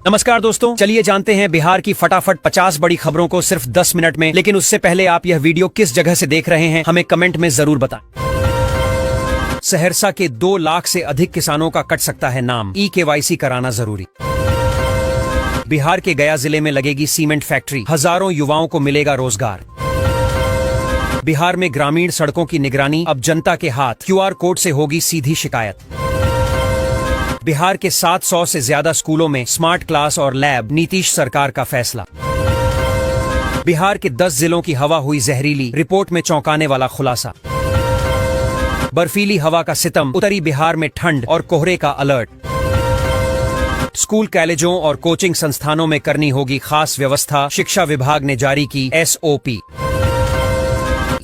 नमस्कार दोस्तों, चलिए जानते हैं बिहार की फटाफट 50 बड़ी खबरों को सिर्फ 10 मिनट में। लेकिन उससे पहले आप यह वीडियो किस जगह से देख रहे हैं हमें कमेंट में जरूर बताएं। सहरसा के 2 लाख से अधिक किसानों का कट सकता है नाम, KYC कराना जरूरी। बिहार के गया जिले में लगेगी सीमेंट फैक्ट्री, हजारों युवाओं को मिलेगा रोजगार। बिहार में ग्रामीण सड़कों की निगरानी अब जनता के हाथ, QR कोड से होगी सीधी शिकायत। बिहार के 700 से ज्यादा स्कूलों में स्मार्ट क्लास और लैब, नीतीश सरकार का फैसला। बिहार के 10 जिलों की हवा हुई जहरीली, रिपोर्ट में चौंकाने वाला खुलासा। बर्फीली हवा का सितम, उत्तरी बिहार में ठंड और कोहरे का अलर्ट। स्कूल, कॉलेजों और कोचिंग संस्थानों में करनी होगी खास व्यवस्था, शिक्षा विभाग ने जारी की SOP।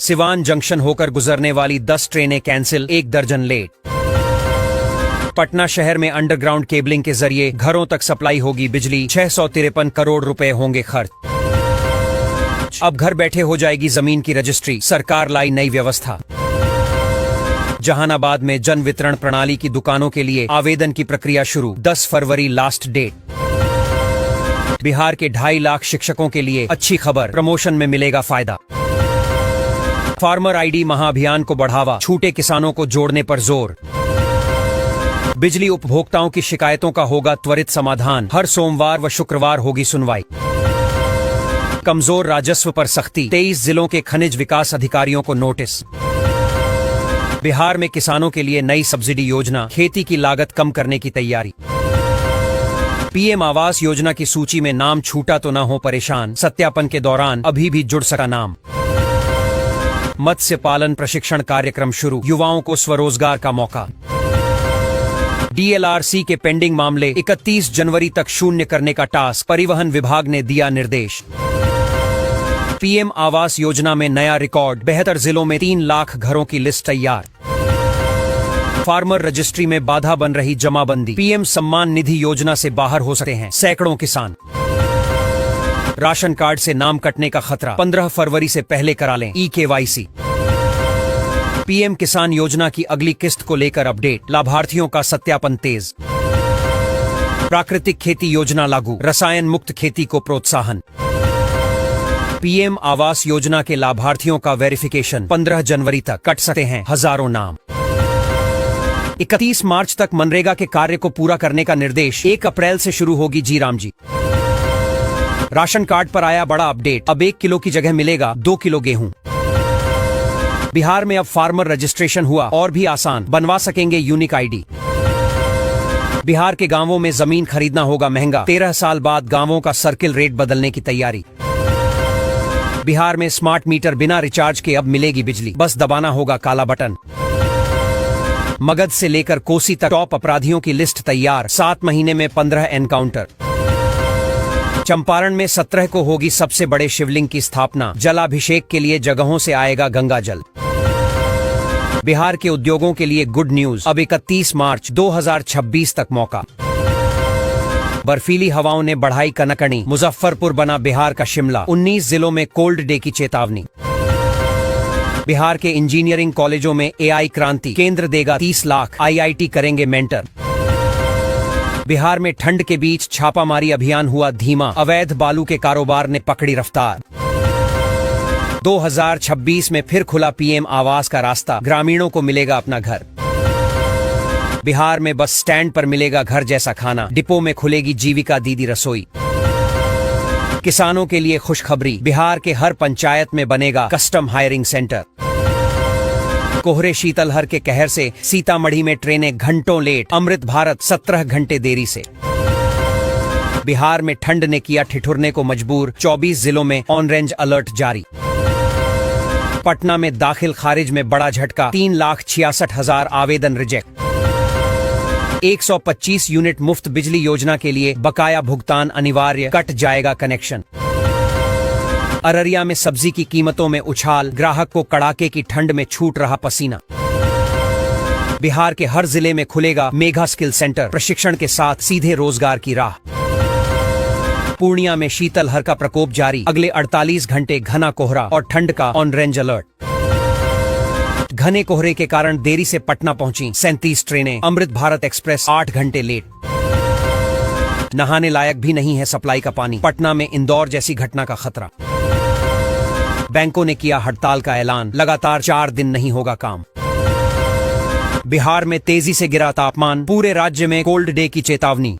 सिवान जंक्शन होकर गुजरने वाली 10 ट्रेनें कैंसिल, 1 दर्जन लेट। पटना शहर में अंडरग्राउंड केबलिंग के जरिए घरों तक सप्लाई होगी बिजली, 653 करोड़ रुपए होंगे खर्च। अब घर बैठे हो जाएगी जमीन की रजिस्ट्री, सरकार लाई नई व्यवस्था। जहानाबाद में जन वितरण प्रणाली की दुकानों के लिए आवेदन की प्रक्रिया शुरू, 10 फरवरी लास्ट डेट। बिहार के 2.5 लाख शिक्षकों के लिए अच्छी खबर, प्रमोशन में मिलेगा फायदा। फार्मर ID महाअभियान को बढ़ावा, छूटे किसानों को जोड़ने पर जोर। बिजली उपभोक्ताओं की शिकायतों का होगा त्वरित समाधान, हर सोमवार व शुक्रवार होगी सुनवाई। कमजोर राजस्व पर सख्ती, 23 जिलों के खनिज विकास अधिकारियों को नोटिस। बिहार में किसानों के लिए नई सब्सिडी योजना, खेती की लागत कम करने की तैयारी। PM आवास योजना की सूची में नाम छूटा तो न हो परेशान, सत्यापन के दौरान अभी भी जुड़ सका नाम। मत्स्य पालन प्रशिक्षण कार्यक्रम शुरू, युवाओं को स्वरोजगार का मौका। DLRC के पेंडिंग मामले 31 जनवरी तक शून्य करने का टास्क, परिवहन विभाग ने दिया निर्देश। PM आवास योजना में नया रिकॉर्ड, 72 जिलों में 3 लाख घरों की लिस्ट तैयार। फार्मर रजिस्ट्री में बाधा बन रही जमाबंदी, PM सम्मान निधि योजना से बाहर हो सकते हैं सैकड़ों किसान। राशन कार्ड से नाम कटने का खतरा, 15 फरवरी से पहले करा लें KYC। PM किसान योजना की अगली किस्त को लेकर अपडेट, लाभार्थियों का सत्यापन तेज। प्राकृतिक खेती योजना लागू, रसायन मुक्त खेती को प्रोत्साहन। PM आवास योजना के लाभार्थियों का वेरिफिकेशन, 15 जनवरी तक कट सकते हैं हजारों नाम। 31 मार्च तक मनरेगा के कार्य को पूरा करने का निर्देश, 1 अप्रैल से शुरू होगी जी राम जी। राशन कार्ड पर आया बड़ा अपडेट, अब 1 किलो की जगह मिलेगा 2 किलो गेहूं। बिहार में अब फार्मर रजिस्ट्रेशन हुआ और भी आसान, बनवा सकेंगे यूनिक ID। बिहार के गांवों में जमीन खरीदना होगा महंगा, 13 साल बाद गांवों का सर्किल रेट बदलने की तैयारी। बिहार में स्मार्ट मीटर बिना रिचार्ज के अब मिलेगी बिजली, बस दबाना होगा काला बटन। मगध से लेकर कोसी तक टॉप अपराधियों की लिस्ट तैयार, 7 महीने में 15 एनकाउंटर। चंपारण में 17 को होगी सबसे बड़े शिवलिंग की स्थापना, जलाभिषेक के लिए जगहों से आएगा गंगा जल। बिहार के उद्योगों के लिए गुड न्यूज, अब 31 मार्च 2026 तक मौका। बर्फीली हवाओं ने बढ़ाई कनकनी, मुजफ्फरपुर बना बिहार का शिमला, 19 जिलों में कोल्ड डे की चेतावनी। बिहार के इंजीनियरिंग कॉलेजों में AI क्रांति, केंद्र देगा 30 लाख, IIT करेंगे मेंटर। बिहार में ठंड के बीच छापामारी अभियान हुआ धीमा, अवैध बालू के कारोबार ने पकड़ी रफ्तार। 2026 में फिर खुला PM आवास का रास्ता, ग्रामीणों को मिलेगा अपना घर। बिहार में बस स्टैंड पर मिलेगा घर जैसा खाना, डिपो में खुलेगी जीविका दीदी रसोई। किसानों के लिए खुशखबरी, बिहार के हर पंचायत में बनेगा कस्टम हायरिंग सेंटर। कोहरे शीतलहर के कहर से सीतामढ़ी में ट्रेनें घंटों लेट, अमृत भारत 17 घंटे देरी से। बिहार में ठंड ने किया ठिठुरने को मजबूर, 24 जिलों में ऑरेंज अलर्ट जारी। पटना में दाखिल खारिज में बड़ा झटका, 3,66,000 आवेदन रिजेक्ट। 125 यूनिट मुफ्त बिजली योजना के लिए बकाया भुगतान अनिवार्य, कट जाएगा कनेक्शन। अररिया में सब्जी की कीमतों में उछाल, ग्राहक को कड़ाके की ठंड में छूट रहा पसीना। बिहार के हर जिले में खुलेगा मेगा स्किल सेंटर, प्रशिक्षण के साथ सीधे रोजगार की राह। पूर्णिया में शीतलहर का प्रकोप जारी, अगले 48 घंटे घना कोहरा और ठंड का ऑरेंज अलर्ट। घने कोहरे के कारण देरी से पटना पहुंची 37 ट्रेनें, अमृत भारत एक्सप्रेस 8 घंटे लेट। नहाने लायक भी नहीं है सप्लाई का पानी। पटना में इंदौर जैसी घटना का खतरा। बैंकों ने किया हड़ताल का ऐलान, लगातार 4 दिन नहीं होगा काम। बिहार में तेजी से गिरा तापमान, पूरे राज्य में कोल्ड डे की चेतावनी।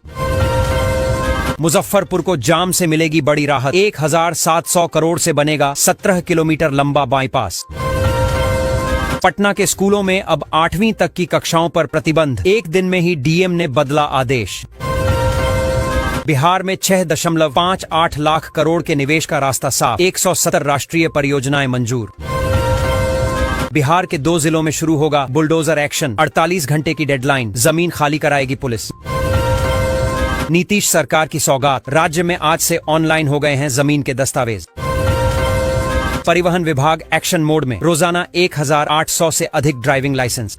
मुजफ्फरपुर को जाम से मिलेगी बड़ी राहत, 1700 करोड़ से बनेगा 17 किलोमीटर लंबा बाईपास। पटना के स्कूलों में अब 8वीं तक की कक्षाओं पर प्रतिबंध, एक दिन में ही डीएम ने बदला आदेश। बिहार में 6.58 लाख करोड़ के निवेश का रास्ता साफ, 170 राष्ट्रीय परियोजनाएं मंजूर। बिहार के 2 जिलों में शुरू होगा बुलडोजर एक्शन, 48 घंटे की डेडलाइन, जमीन खाली कराएगी पुलिस। नीतीश सरकार की सौगात, राज्य में आज से ऑनलाइन हो गए हैं जमीन के दस्तावेज। परिवहन विभाग एक्शन मोड में, रोजाना 1800 से अधिक ड्राइविंग लाइसेंस।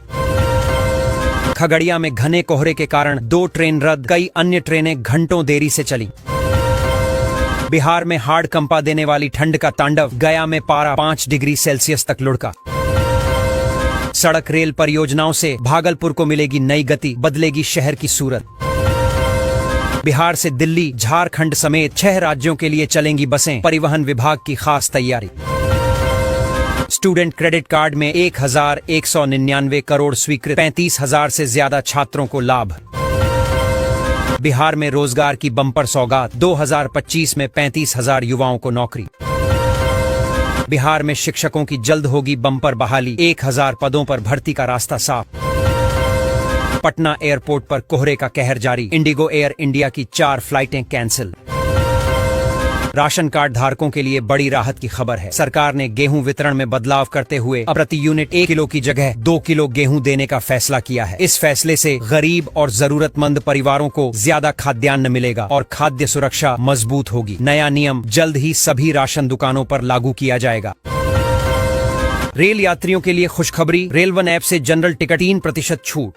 खगड़िया में घने कोहरे के कारण 2 ट्रेन रद्द, कई अन्य ट्रेनें घंटों देरी से चली। बिहार में हाड़ कंपा देने वाली ठंड का तांडव, गया में पारा 5 डिग्री सेल्सियस तक लुढ़का। सड़क रेल परियोजनाओं से भागलपुर को मिलेगी नई गति, बदलेगी शहर की सूरत। बिहार से दिल्ली, झारखंड समेत 6 राज्यों के लिए चलेंगी बसें, परिवहन विभाग की खास तैयारी। स्टूडेंट क्रेडिट कार्ड में 1199 करोड़ स्वीकृत, 35,000 से ज्यादा छात्रों को लाभ। बिहार में रोजगार की बम्पर सौगात, 2025 में 35,000 युवाओं को नौकरी। बिहार में शिक्षकों की जल्द होगी बम्पर बहाली, 1000 पदों पर भर्ती का रास्ता साफ। पटना एयरपोर्ट पर कोहरे का कहर जारी, इंडिगो एयर इंडिया की 4 फ्लाइटें कैंसिल। राशन कार्ड धारकों के लिए बड़ी राहत की खबर है, सरकार ने गेहूं वितरण में बदलाव करते हुए अब प्रति यूनिट 1 किलो की जगह 2 किलो गेहूं देने का फैसला किया है। इस फैसले से गरीब और जरूरतमंद परिवारों को ज्यादा खाद्यान्न मिलेगा और खाद्य सुरक्षा मजबूत होगी। नया नियम जल्द ही सभी राशन दुकानों पर लागू किया जाएगा। रेल यात्रियों के लिए खुशखबरी, रेलवन ऐप से जनरल टिकट 3% छूट।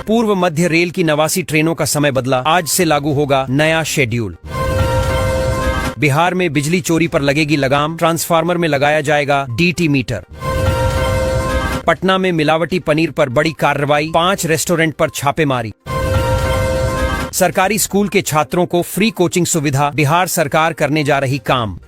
पूर्व मध्य रेल की 89 ट्रेनों का समय बदला, आज से लागू होगा नया शेड्यूल। बिहार में बिजली चोरी पर लगेगी लगाम, ट्रांसफार्मर में लगाया जाएगा डीटी मीटर। पटना में मिलावटी पनीर पर बड़ी कार्रवाई, 5 रेस्टोरेंट पर छापेमारी। सरकारी स्कूल के छात्रों को फ्री कोचिंग सुविधा, बिहार सरकार करने जा रही काम।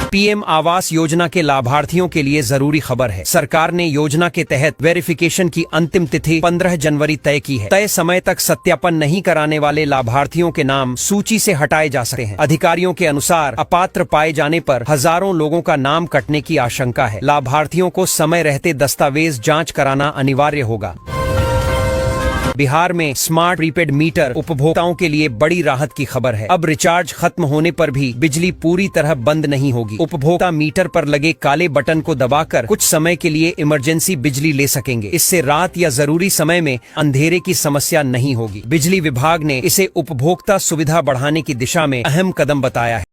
पीएम आवास योजना के लाभार्थियों के लिए जरूरी खबर है, सरकार ने योजना के तहत वेरिफिकेशन की अंतिम तिथि 15 जनवरी तय की है। तय समय तक सत्यापन नहीं कराने वाले लाभार्थियों के नाम सूची से हटाए जा सकते हैं। अधिकारियों के अनुसार अपात्र पाए जाने पर हजारों लोगों का नाम कटने की आशंका है। लाभार्थियों को समय रहते दस्तावेज जांच कराना अनिवार्य होगा। बिहार में स्मार्ट प्रीपेड मीटर उपभोक्ताओं के लिए बड़ी राहत की खबर है। अब रिचार्ज खत्म होने पर भी बिजली पूरी तरह बंद नहीं होगी। उपभोक्ता मीटर पर लगे काले बटन को दबाकर कुछ समय के लिए इमरजेंसी बिजली ले सकेंगे। इससे रात या जरूरी समय में अंधेरे की समस्या नहीं होगी। बिजली विभाग ने इसे उपभोक्ता सुविधा बढ़ाने की दिशा में अहम कदम बताया है।